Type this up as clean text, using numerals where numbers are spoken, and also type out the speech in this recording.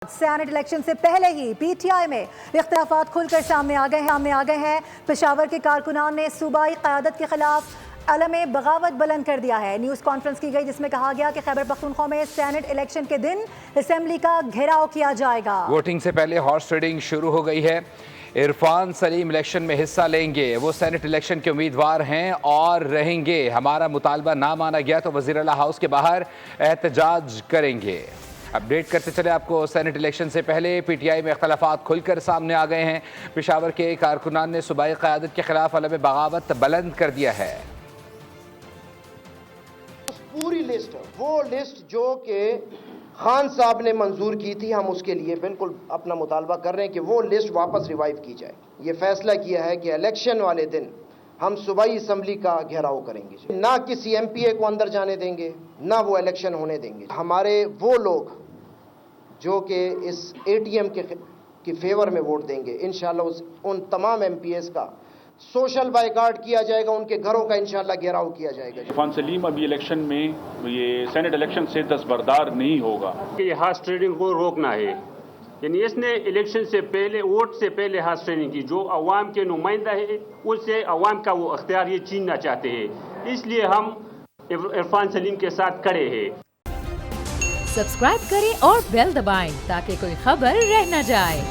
Senate election से पहले ही PTI में इख्तिलाफात खुलकर सामने आ गए हैं। पेशावर के कारकुनान ने सूबाई क़यादत के खिलाफ अलमे बगावत बुलंद कर दिया है। न्यूज़ कॉन्फ्रेंस की गई जिसमें कहा गया कि खैबर पख्तूनख्वा में सेनेट इलेक्शन के दिन असेंबली का घेराव किया जाएगा। वोटिंग से पहले हॉर्स ट्रेडिंग शुरू हो गई है। इरफान सलीम इलेक्शन में हिस्सा लेंगे। वो सेनेट इलेक्शन के उम्मीदवार हैं और रहेंगे। हमारा मुतालबा ना माना गया तो वज़ीर आला हाउस के बाहर एहतजाज करेंगे। अपडेट करते चले आपको। सेनेट इलेक्शन से पहले पीटीआई में इख्तलाफात खुलकर सामने आ गए हैं। पेशावर के कारकुनान ने सूबाई क़यादत के खिलाफ अलम बगावत बुलंद कर दिया है। पूरी लिस्ट, वो लिस्ट जो कि खान साहब ने मंजूर की थी, हम उसके लिए बिल्कुल अपना मुतालबा कर रहे हैं कि वो लिस्ट वापस रिवाइव की जाए। ये फैसला किया है कि इलेक्शन वाले दिन हम सूबाई असम्बली का घेराव करेंगे, ना किसी एमपीए को अंदर जाने देंगे, ना वो इलेक्शन होने देंगे। हमारे वो लोग जो कि इस एटीएम के फेवर में वोट देंगे, इंशाल्लाह उन तमाम एमपीएस का सोशल बाइकाट किया जाएगा, उनके घरों का इंशाल्लाह घेराव किया जाएगा। इरफान सलीम अभी इलेक्शन में ये सेनेट इलेक्शन से दस्तबरदार नहीं होगा। ये हार्स ट्रेडिंग को रोकना है, यानी इसने इलेक्शन से पहले, वोट से पहले हार्स ट्रेडिंग की। जो अवाम के नुमाइंदा है उससे अवाम का वो अख्तियार ये छीनना चाहते हैं, इसलिए हम इरफान सलीम के साथ खड़े हैं। सब्सक्राइब करें और बेल दबाएं ताकि कोई खबर रह न जाए।